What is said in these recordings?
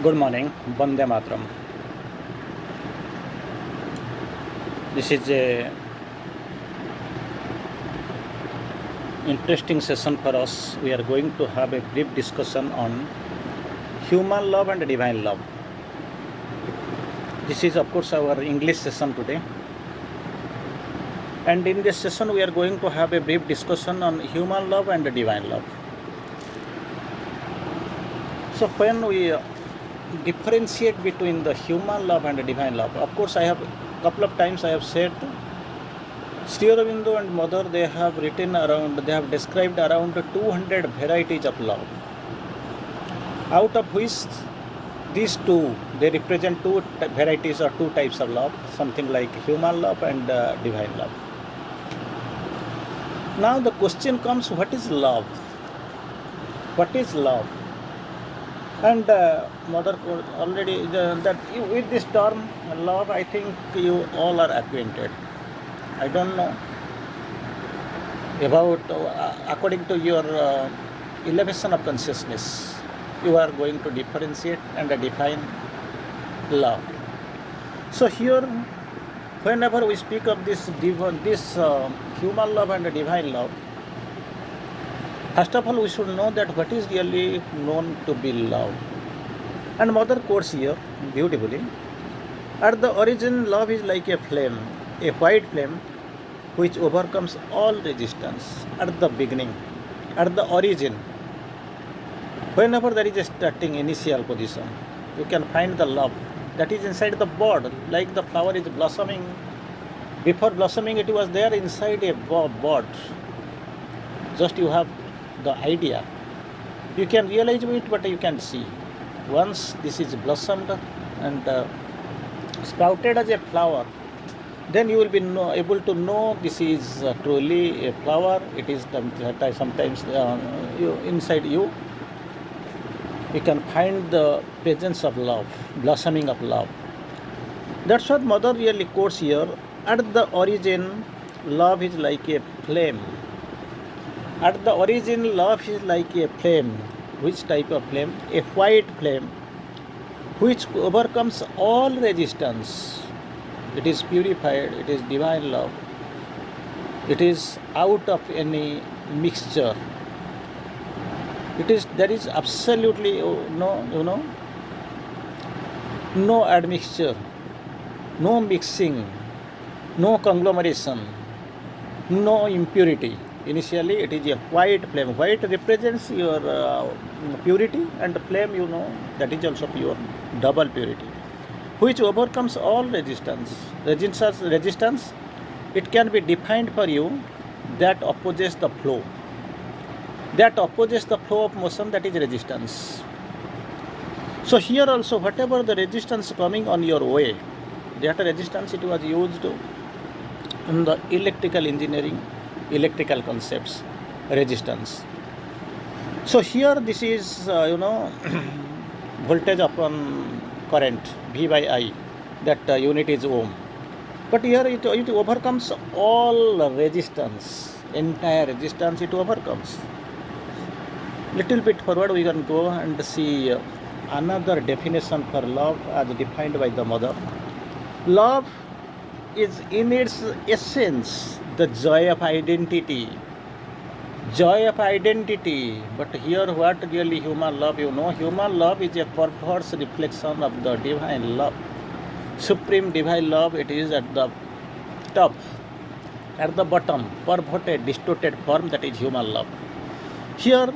Good morning, Bande Matram. This is a interesting session for us. We are going to have a brief discussion on human love and divine love. This is of course our English session today. And in this session we are going to have a brief discussion on human love and divine love. So when we differentiate between the human love and the divine love, of course I have couple of times I have said Sri Aurobindo and Mother, they have described around 200 varieties of love, out of which these two, they represent two varieties or two types of love, something like human love and divine love. Now the question comes, what is love? What is love? And Mother already, with this term love, I think you all are acquainted. I don't know about, according to your elevation of consciousness, you are going to differentiate and define love. So here, whenever we speak of this human love and divine love, first of all we should know that what is really known to be love. And Mother quotes here beautifully, at the origin love is like a flame, a white flame which overcomes all resistance. At the beginning, at the origin, whenever there is a starting initial position, you can find the love that is inside the bud, like the flower is blossoming. Before blossoming, it was there inside a bud. Just you have the idea. You can realize it, but you can see. Once this is blossomed and sprouted as a flower, then you will be able to know this is truly a flower. It is sometimes inside you can find the presence of love, blossoming of love. That's what Mother really quotes here. At the origin, love is like a flame. At the origin, love is like a flame. Which type of flame? A white flame which overcomes all resistance. It is purified, it is divine love. It is out of any mixture. There is absolutely no admixture, no mixing, no conglomeration, no impurity. Initially it is a white flame. White represents your purity, and flame, that is also pure, double purity, which overcomes all resistance. Resistance, it can be defined for you that opposes the flow. That opposes the flow of motion, that is resistance. So here also, whatever the resistance coming on your way, that resistance, it was used in the electrical engineering, electrical concepts, resistance. So here this is, voltage upon current, V by I, that unit is ohm. But here it overcomes all resistance, entire resistance it overcomes. Little bit forward we can go and see another definition for love as defined by the Mother. Love is in its essence the joy of identity. Joy of identity. But here what really human love, human love is a perverse reflection of the divine love. Supreme divine love, it is at the top, at the bottom, perverted, distorted form, that is human love. Here,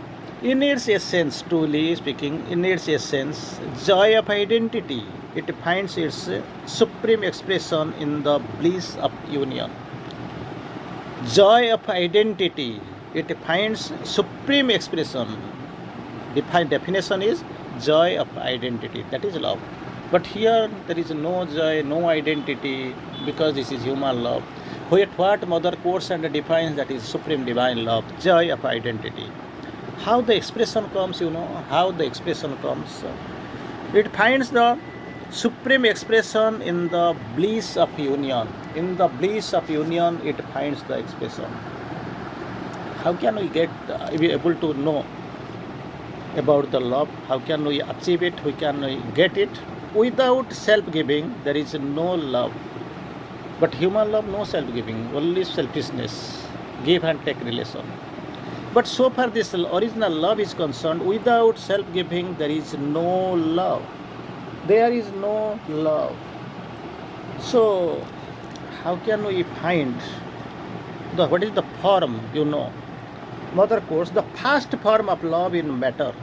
in its essence, truly speaking, in its essence, joy of identity, it finds its supreme expression in the bliss of union. Joy of identity, it finds supreme expression. Definition is joy of identity, that is love. But here there is no joy, no identity, because this is human love. What Mother quotes and defines, that is supreme divine love, joy of identity. How the expression comes, how the expression comes. It finds the supreme expression in the bliss of union. In the bliss of union, it finds the expression. How can we be able to know about the love. How can we achieve it? We can get it. Without self-giving, there is no love. But human love, no self-giving, only selfishness, give and take relation. But so far this original love is concerned, without self-giving, there is no love. There is no love. So, how can we find what is the form, Mother quotes, the first form of love in matter.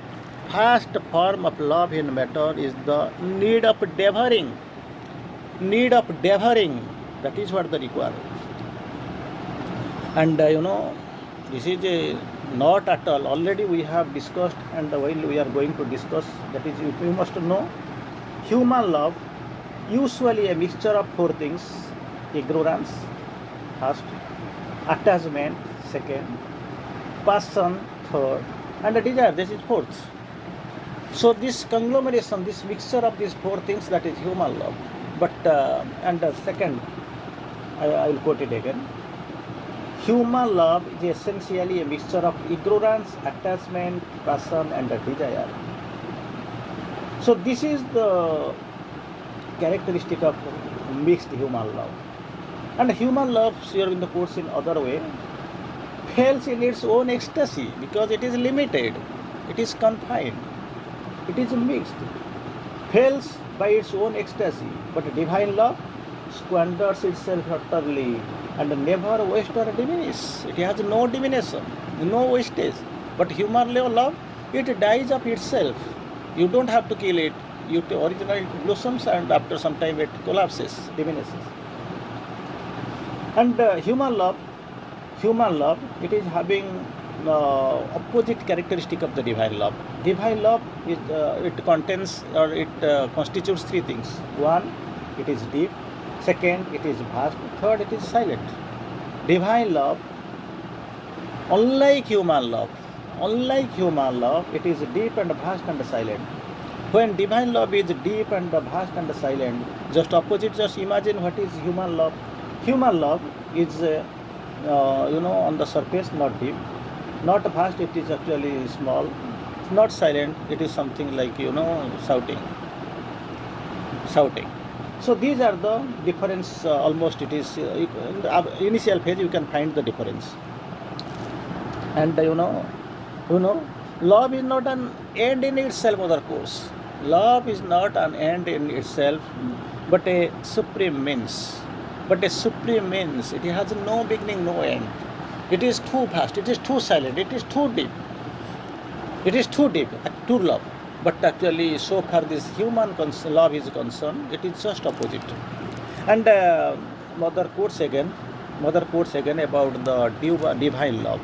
First form of love in matter is the need of devouring. Need of devouring. That is what they require. And this is not at all. Already we have discussed, and while we are going to discuss, that is, you must know, human love usually a mixture of four things: ignorance, first; attachment, second; passion, third; and a desire, this is fourth. So this conglomeration, this mixture of these four things, that is human love. But and second, I will quote it again. Human love is essentially a mixture of ignorance, attachment, passion, and desire. So this is the characteristic of mixed human love. And human love, here in the course in other way, fails in its own ecstasy because it is limited, it is confined, it is mixed, fails by its own ecstasy. But divine love squanders itself utterly and never wastes or diminishes. It has no diminution, no wastage. But human love, it dies of itself. You don't have to kill it. Originally it blossoms, and after some time it collapses, diminishes. And human love, it is having opposite characteristic of the divine love. Divine love is it contains, or it constitutes three things. One, it is deep. Second, it is vast. Third, it is silent. Divine love, unlike human love, it is deep and vast and silent. When divine love is deep and vast and silent, just opposite, just imagine what is human love. Human love is, on the surface, not deep, not vast, it is actually small, not silent, it is something like, shouting. So these are the difference, almost it is, in the initial phase you can find the difference. And love is not an end in itself, other course. Love is not an end in itself, but a supreme means. It has no beginning, no end. It is too vast, it is too silent, it is too deep. True love. But actually, so far this human love is concerned, it is just opposite. And Mother quotes again about the divine love.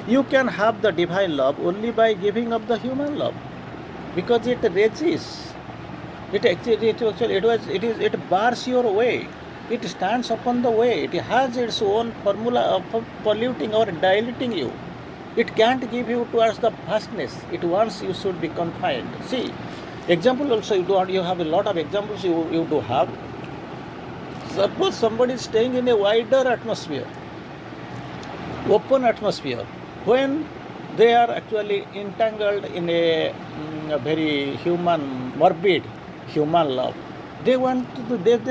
You can have the divine love only by giving up the human love, because it resists. It bars your way. It stands upon the way. It has its own formula of polluting or diluting you. It can't give you towards the vastness. It wants you should be confined. See, example also you have a lot of examples you do have. Suppose somebody is staying in a wider atmosphere, open atmosphere, when they are actually entangled in a very morbid human love. They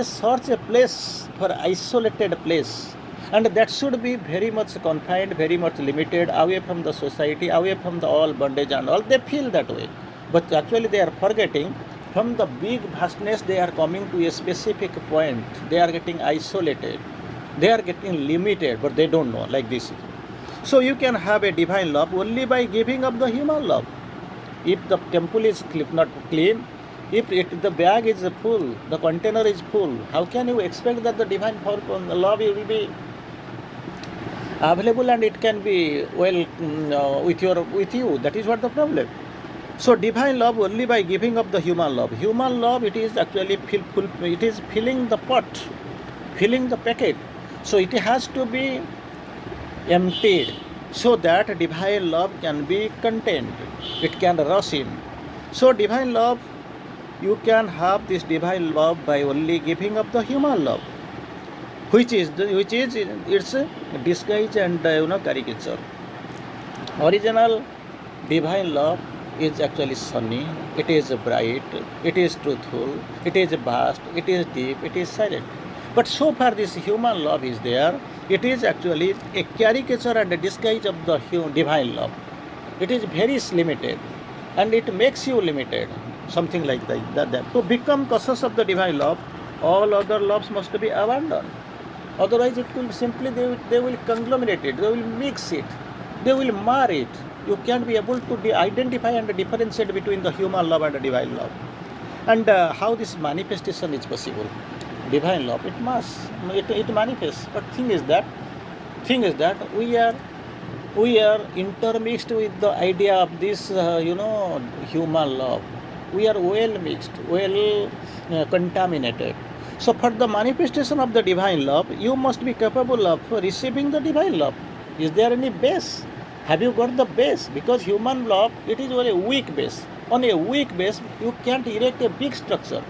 search a place for isolated place. And that should be very much confined, very much limited, away from the society, away from the all bondage and all. They feel that way. But actually they are forgetting, from the big vastness they are coming to a specific point. They are getting isolated. They are getting limited, but they don't know, like this. So you can have a divine love only by giving up the human love. If the temple is not clean, if the bag is full, the container is full, how can you expect that the divine love will be available and it can be with you? That is what the problem. So divine love only by giving up the human love. Human love, it is actually it is filling the pot, filling the packet. So it has to be emptied so that divine love can be contained. It can rush in. So divine love, you can have this divine love by only giving up the human love, which is its disguise and caricature. Original divine love is actually sunny, it is bright, it is truthful, it is vast, it is deep, it is silent. But so far this human love is there, it is actually a caricature and a disguise of the divine love. It is very limited and it makes you limited, something like that. To become cautious of the divine love, all other loves must be abandoned. Otherwise, it will simply, they will conglomerate it, they will mix it, they will mar it. You can't be able to identify and differentiate between the human love and the divine love. And how this manifestation is possible? Divine love, it manifests. But thing is that we are intermixed with the idea of this, human love. We are well mixed, well contaminated. So, for the manifestation of the divine love, you must be capable of receiving the divine love. Is there any base? Have you got the base? Because human love, it is only a weak base. On a weak base, you can't erect a big structure.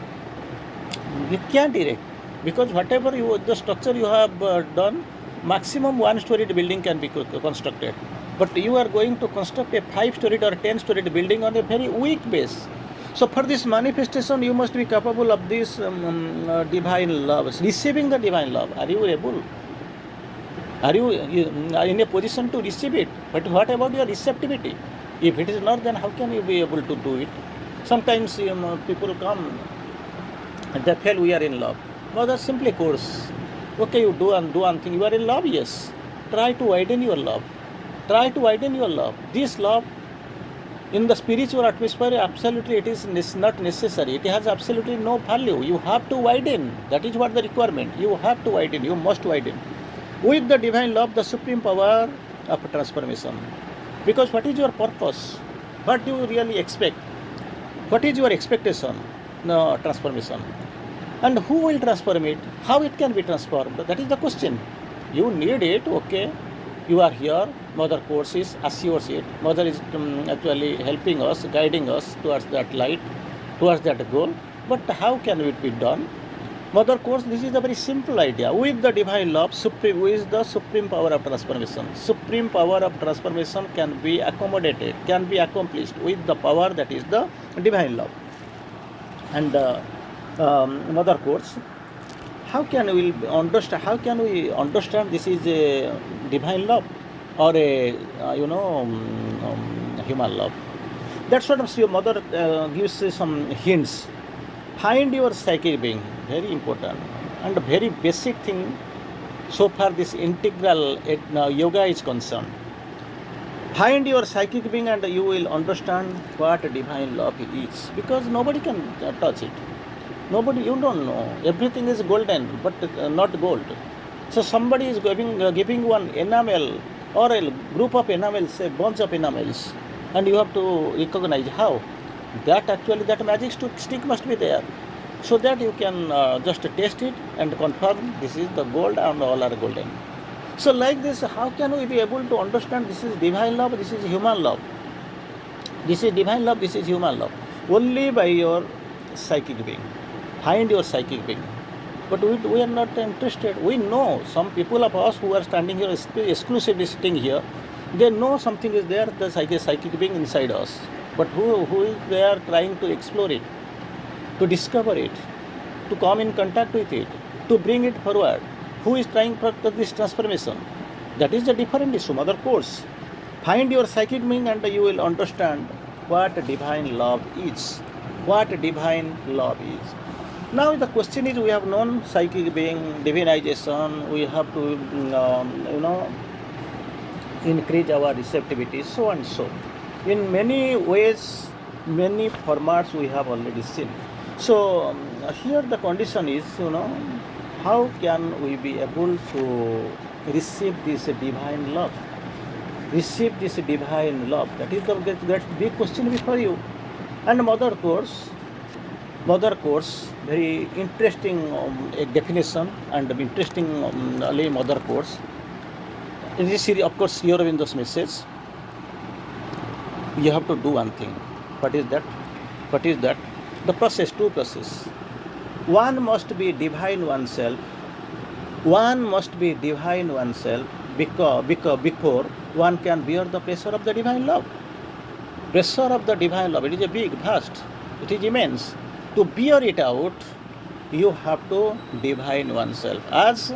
You can't erect, because whatever the structure you have done, maximum one-storied building can be constructed. But you are going to construct a 5-storied or 10-storied building on a very weak base. So for this manifestation, you must be capable of this divine love, receiving the divine love. Are you able? Are you in a position to receive it? But what about your receptivity? If it is not, then how can you be able to do it? Sometimes people come and they feel we are in love. Mother, simply course. Okay, you do one thing. You are in love, yes. Try to widen your love. Try to widen your love. This love, in the spiritual atmosphere, absolutely it is not necessary. It has absolutely no value. You have to widen. That is what the requirement. You have to widen. You must widen. With the divine love, the supreme power of transformation. Because what is your purpose? What do you really expect? What is your expectation? No, transformation. And who will transform it? How it can be transformed? That is the question. You need it, okay. You are here. Mother Course assures it. Mother is actually helping us, guiding us towards that light, towards that goal. But how can it be done? Mother Course, this is a very simple idea. With the divine love, with the supreme power of transformation. Supreme power of transformation can be accommodated, can be accomplished with the power that is the divine love. And Mother Course, how can we understand this is a divine love or a human love? That's what your mother gives some hints. Find your psychic being, very important and very basic thing. So far, this integral yoga is concerned. Find your psychic being, and you will understand what divine love is. Because nobody can touch it. Nobody, you don't know. Everything is golden, but not gold. So somebody is giving one enamel or a group of enamels, a bunch of enamels, and you have to recognize how. That magic stick must be there, so that you can just taste it and confirm this is the gold and all are golden. So like this, how can we be able to understand this is divine love, this is human love? This is divine love, this is human love. Only by your psychic being. Find your psychic being. But we are not interested. We know some people of us who are standing here, exclusively sitting here, they know something is there, the psychic being inside us. But who is there trying to explore it, to discover it, to come in contact with it, to bring it forward? Who is trying for this transformation? That is the different issue. Mother Course. Find your psychic being and you will understand what divine love is. What divine love is. Now the question is, we have known psychic being, divinization, we have to, increase our receptivity, so and so. In many ways, many formats we have already seen. So here the condition is, how can we be able to receive this divine love? Receive this divine love. That is the big question before you. And Mother Course, very interesting definition and interesting Mother Course. In this series, of course, Sri Aurobindo's message. You have to do one thing. What is that? The process, two process. One must be divine oneself. Because before one can bear the pressure of the divine love. pressure of the divine love, it is a big, vast, it is immense. To bear it out, you have to divine oneself. As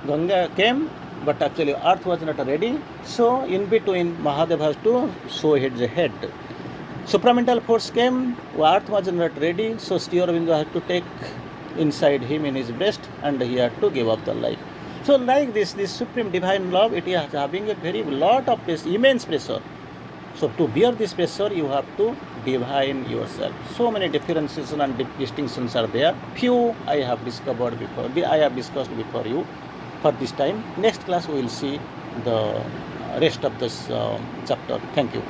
Ganga came, but actually earth was not ready, so in between Mahadev has to show his head. Supramental force came, earth was not ready, so Sri Aurobindo had to take inside him in his breast and he had to give up the life. So like this supreme divine love, it is having a very lot of immense pressure. So to bear this pressure, you have to divine yourself. So many differences and distinctions are there. Few I have discovered before, I have discussed before you for this time. Next class we will see the rest of this chapter. Thank you.